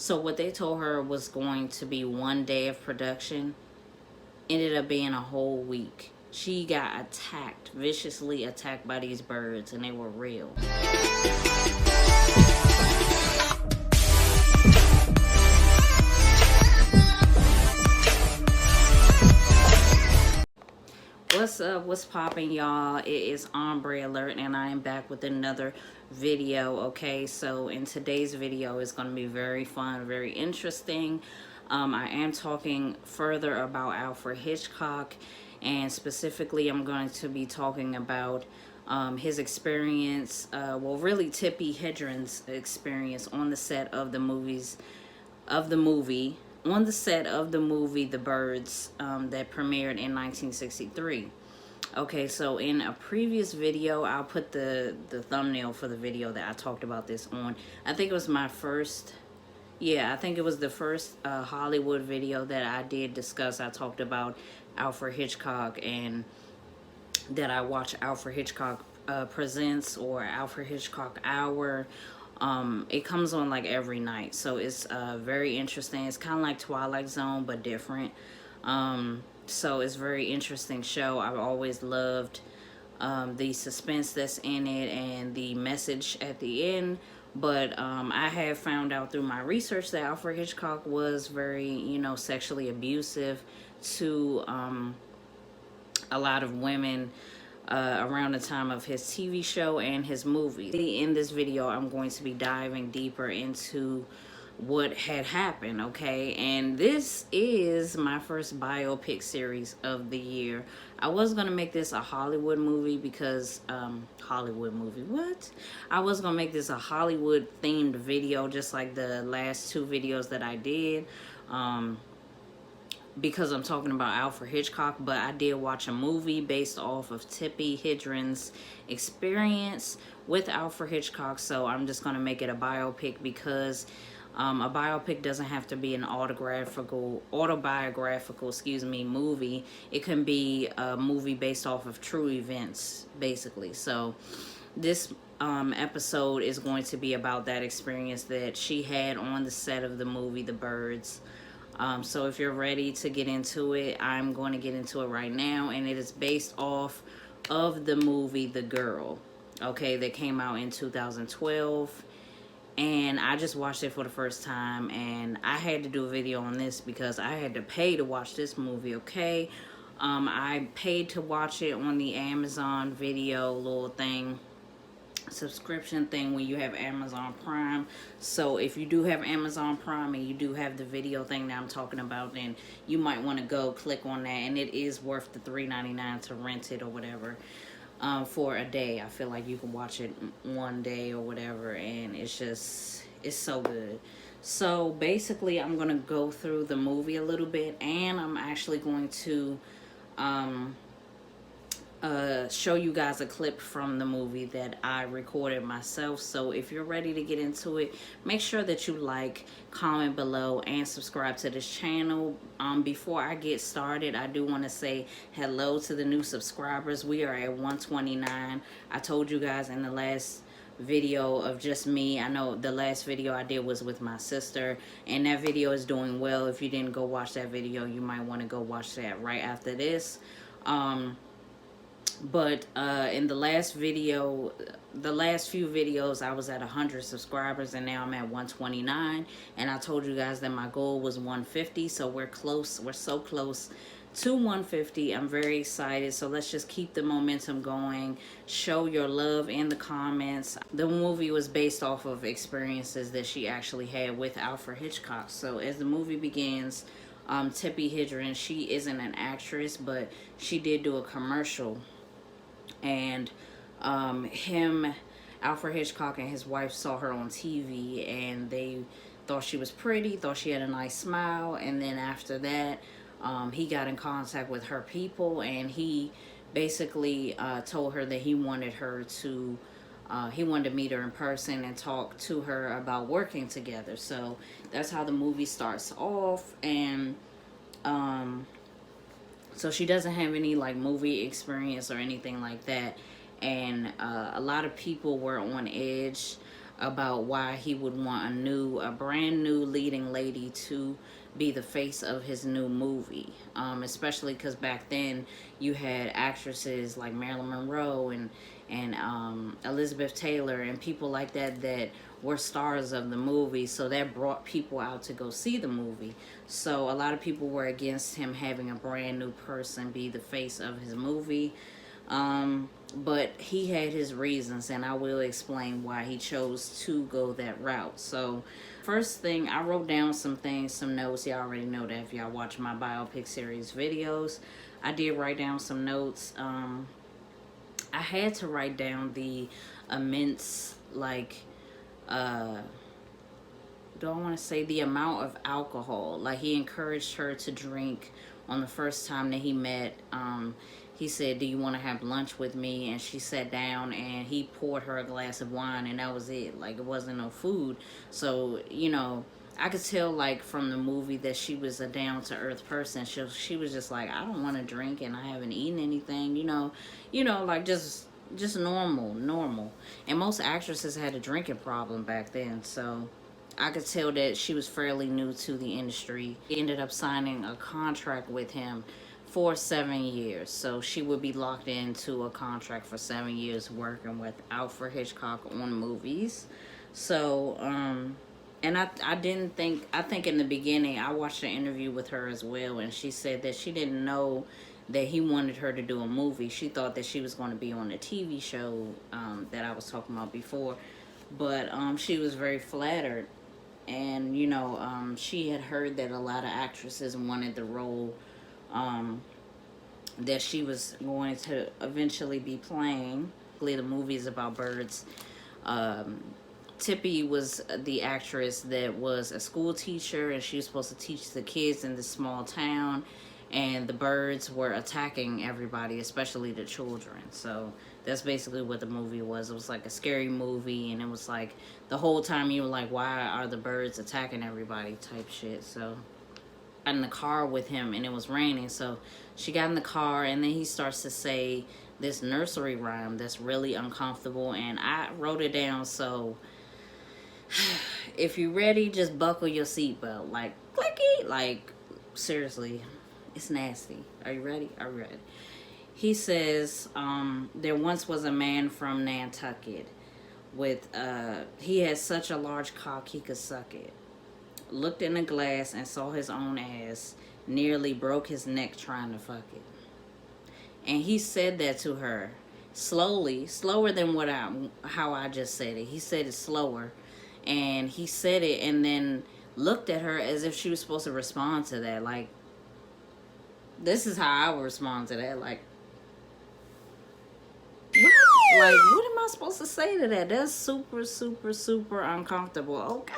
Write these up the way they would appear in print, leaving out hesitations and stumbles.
So what they told her was going to be 1 day of production ended up being a whole week. She got attacked, viciously attacked by these birds, and they were real. What's up? What's popping, y'all? It is Ombre Alert, and I am back with another video. Okay, so in today's video is going to be very fun, very interesting. I am talking further about Alfred Hitchcock, and specifically I'm going to be talking about his experience, well, really Tippi Hedren's experience on the set of the movie on the set of the movie The Birds that premiered in 1963. Okay, so in a previous video, I'll put the thumbnail for the video that I talked about this on. I think it was my first, I think it was the first Hollywood video that I did discuss. I talked about Alfred Hitchcock, and that I watch Alfred Hitchcock Presents or Alfred Hitchcock Hour. It comes on like every night, so it's very interesting. It's kind of like Twilight Zone but different. So it's a very interesting show. I've always loved the suspense that's in it and the message at the end. But I have found out through my research that Alfred Hitchcock was very, sexually abusive to a lot of women around the time of his TV show and his movies. In this video, I'm going to be diving deeper into what had happened, okay? And this is my first biopic series of the year. I was going to make this a Hollywood movie because, Hollywood movie, what? I was going to make this a Hollywood themed video, just like the last two videos that I did. Because I'm talking about Alfred Hitchcock, but I did watch a movie based off of Tippi Hedren's experience with Alfred Hitchcock, so I'm just going to make it a biopic because a biopic doesn't have to be an autobiographical movie. It can be a movie based off of true events, basically. So this episode is going to be about that experience that she had on the set of the movie The Birds. So if you're ready to get into it, I'm going to get into it right now, and it is based off of the movie The Girl, okay, that came out in 2012, and I just watched it for the first time, and I had to do a video on this because I had to pay to watch this movie, okay? I paid to watch it on the Amazon video little thing, subscription thing when you have Amazon Prime. So if you do have Amazon Prime and you do have the video thing that I'm talking about, then you might want to go click on that, and it is worth the $3.99 to rent it or whatever for a day. I feel like you can watch it one day or whatever, and it's so good. So basically I'm gonna go through the movie a little bit, and I'm actually going to show you guys a clip from the movie that I recorded myself. So if you're ready to get into it, make sure that you like, comment below, and subscribe to this channel. Before I get started, I do want to say hello to the new subscribers. We are at 129. I told you guys in the last video of just me. I know the last video I did was with my sister, and that video is doing well. If you didn't go watch that video, you might want to go watch that right after this. But in the last video, the last few videos, I was at 100 subscribers, and now I'm at 129. And I told you guys that my goal was 150, so we're close. We're so close to 150. I'm very excited. So let's just keep the momentum going. Show your love in the comments. The movie was based off of experiences that she actually had with Alfred Hitchcock. So as the movie begins, Tippi Hedren, she isn't an actress, but she did do a commercial. And Alfred Hitchcock and his wife saw her on TV, and they thought she was pretty, thought she had a nice smile, and then after that, he got in contact with her people, and he basically told her that he wanted her to, he wanted to meet her in person and talk to her about working together. So that's how the movie starts off, and so she doesn't have any like movie experience or anything like that, and a lot of people were on edge about why he would want a brand new leading lady to be the face of his new movie, especially because back then you had actresses like Marilyn Monroe and Elizabeth Taylor and people like that that were stars of the movie, so that brought people out to go see the movie. So a lot of people were against him having a brand new person be the face of his movie. But he had his reasons, and I will explain why he chose to go that route. So first thing, I wrote down some things, some notes. Y'all already know that if y'all watch my biopic series videos. I did write down some notes. I had to write down the immense, like, do I want to say the amount of alcohol. Like, he encouraged her to drink on the first time that he met. He said, do you want to have lunch with me? And she sat down and he poured her a glass of wine, and that was it. Like, it wasn't no food. So, you know, I could tell, like, from the movie that she was a down-to-earth person. She was just like, I don't want to drink and I haven't eaten anything, you know, like just normal. And most actresses had a drinking problem back then, so I could tell that she was fairly new to the industry. He ended up signing a contract with him for 7 years. So she would be locked into a contract for 7 years working with Alfred Hitchcock on movies. So, and I didn't think, I think in the beginning, I watched an interview with her as well, and she said that she didn't know that he wanted her to do a movie. She thought that she was going to be on a TV show that I was talking about before. But she was very flattered. And, you know, she had heard that a lot of actresses wanted the role that she was going to eventually be playing. The movie is about birds. Tippi was the actress that was a school teacher, and she was supposed to teach the kids in this small town, and the birds were attacking everybody, especially the children. So that's basically what the movie was. It was like a scary movie, and it was like the whole time you were like, why are the birds attacking everybody type shit. So in the car with him, and it was raining, so she got in the car, and then he starts to say this nursery rhyme that's really uncomfortable, and I wrote it down. So if you're ready, just buckle your seatbelt. Like, clicky, like, seriously, it's nasty. Are you ready? Are you ready? He says, there once was a man from Nantucket with he had such a large cock he could suck it. Looked in the glass and saw his own ass, nearly broke his neck trying to fuck it. And he said that to her slowly, slower than how I just said it. He said it slower, and he said it and then looked at her as if she was supposed to respond to that. Like, this is how I would respond to that. Like, what? Like, what am I supposed to say to that? That's super, super, super uncomfortable. Okay.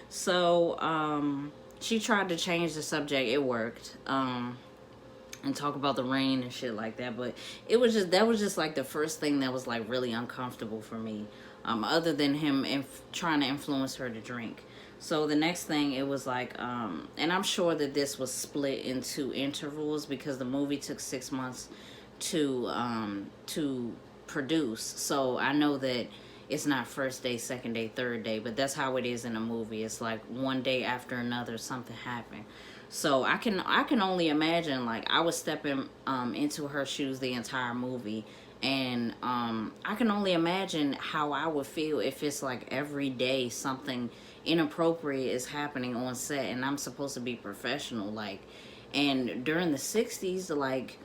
So, she tried to change the subject. It worked. And talk about the rain and shit like that. But it was just, that was just like the first thing that was like really uncomfortable for me. Other than him trying to influence her to drink. So the next thing, it was like, and I'm sure that this was split into intervals because the movie took 6 months to produce. So I know that it's not first day, second day, third day, but that's how it is in a movie. It's like one day after another, something happened. So I can only imagine, like, I was stepping into her shoes the entire movie, and I can only imagine how I would feel if it's like every day something inappropriate is happening on set, and I'm supposed to be professional, like, and during the 60s, like,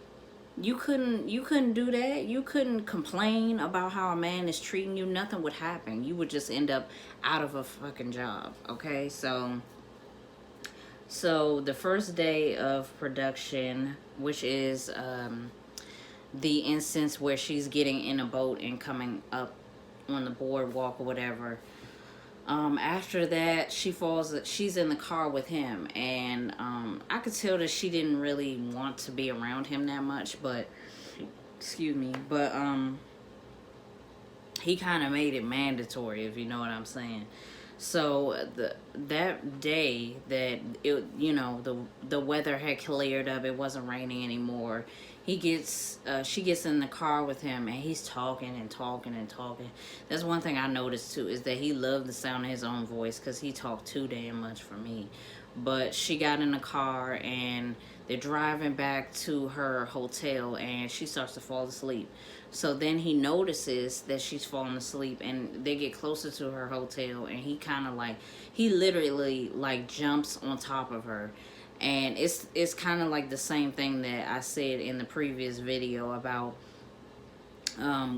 you couldn't do that. You couldn't complain about how a man is treating you. Nothing would happen. You would just end up out of a fucking job. Okay, so the first day of production, which is the instance where she's getting in a boat and coming up on the boardwalk or whatever. After that, she's in the car with him, and I could tell that she didn't really want to be around him that much, but he kind of made it mandatory, if you know what I'm saying. So that day that the weather had cleared up, it wasn't raining anymore, she gets in the car with him, and he's talking and talking and talking. That's one thing I noticed too, is that he loved the sound of his own voice, because he talked too damn much for me. But she got in the car and they're driving back to her hotel, and she starts to fall asleep. So then he notices that she's falling asleep, and they get closer to her hotel, and he kind of like, he literally like jumps on top of her. And it's kind of like the same thing that I said in the previous video about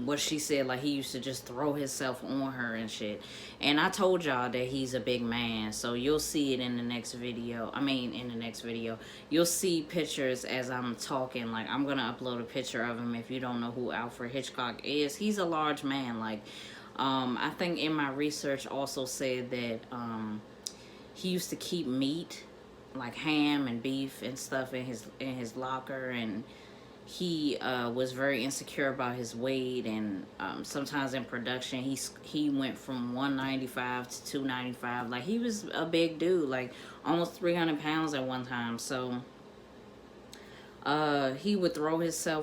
what she said, like he used to just throw himself on her and shit. And I told y'all that he's a big man, so you'll see it in the next video. I mean, in the next video you'll see pictures as I'm talking. Like, I'm gonna upload a picture of him. If you don't know who Alfred Hitchcock is, he's a large man. Like, I think in my research also said that he used to keep meat, like ham and beef and stuff, in his locker. And he was very insecure about his weight, and sometimes in production he went from 195 to 295. Like, he was a big dude, like almost 300 pounds at one time. So he would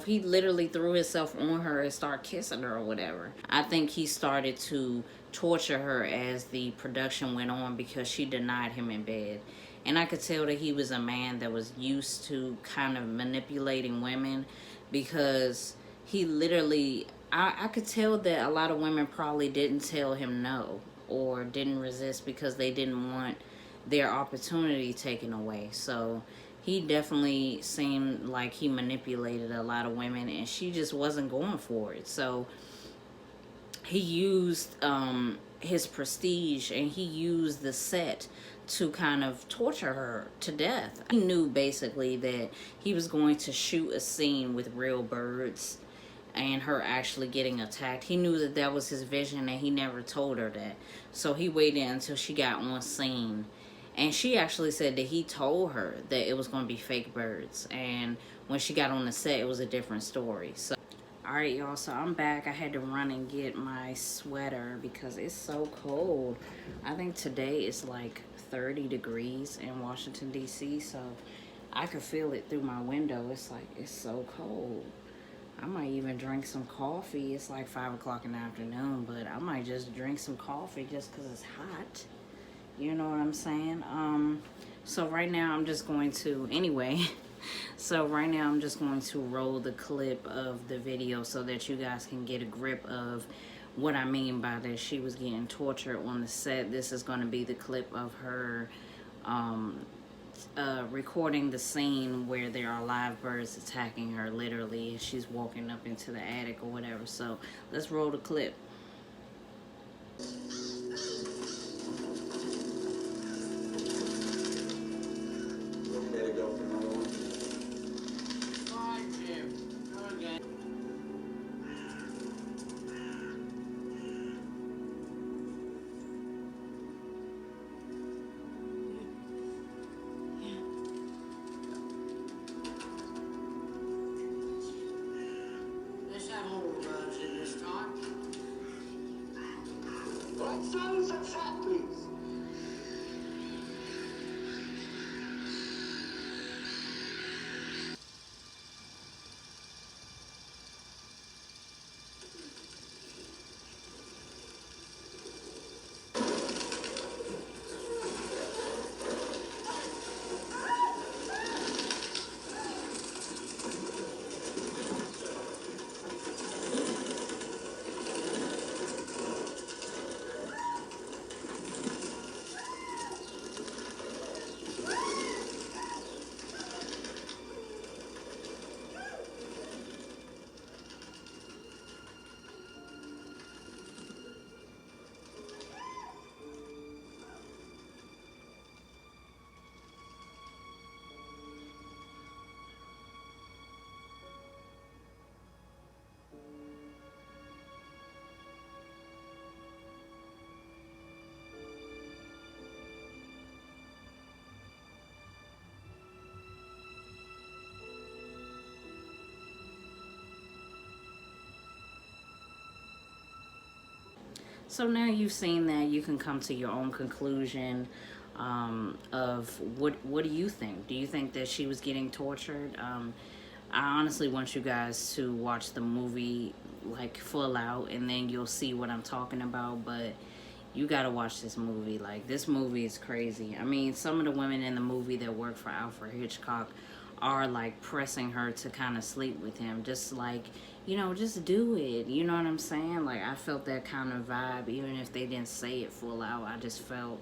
he literally threw himself on her and start kissing her or whatever. I think he started to torture her as the production went on, because she denied him in bed. And I could tell that he was a man that was used to kind of manipulating women, because he literally, I could tell that a lot of women probably didn't tell him no, or didn't resist because they didn't want their opportunity taken away. So he definitely seemed like he manipulated a lot of women, and she just wasn't going for it. So he used his prestige, and he used the set to kind of torture her to death. He knew basically that he was going to shoot a scene with real birds and her actually getting attacked. He knew that that was his vision, and he never told her that. So he waited until she got on scene, and she actually said that he told her that it was going to be fake birds, and when she got on the set, it was a different story. So alright, y'all, so I'm back. I had to run and get my sweater because it's so cold. I think today is like 30 degrees in Washington, D.C., so I could feel it through my window. It's like, it's so cold. I might even drink some coffee. It's like 5 o'clock in the afternoon, but I might just drink some coffee just because it's hot. You know what I'm saying? So right now I'm just going to, anyway, so right now I'm just going to roll the clip of the video so that you guys can get a grip of what I mean by that she was getting tortured on the set. This is going to be the clip of her recording the scene where there are live birds attacking her, literally, and she's walking up into the attic or whatever. So let's roll the clip. Silence and chat, please. So now you've seen that, you can come to your own conclusion of what do you think? Do you think that she was getting tortured? I honestly want you guys to watch the movie like full out, and then you'll see what I'm talking about. But you gotta watch this movie. Like, this movie is crazy. I mean, some of the women in the movie that work for Alfred Hitchcock are like pressing her to kind of sleep with him, just like, you know, just do it, you know what I'm saying? Like, I felt that kind of vibe, even if they didn't say it full out. I just felt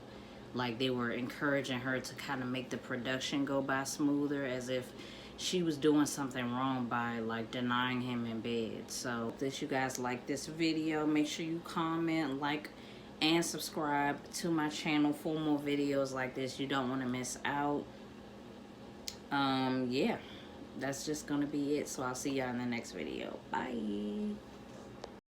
like they were encouraging her to kind of make the production go by smoother, as if she was doing something wrong by like denying him in bed. So if you guys like this video, make sure you comment, like, and subscribe to my channel for more videos like this. You don't want to miss out. Yeah, that's just gonna be it. So I'll see y'all in the next video. Bye.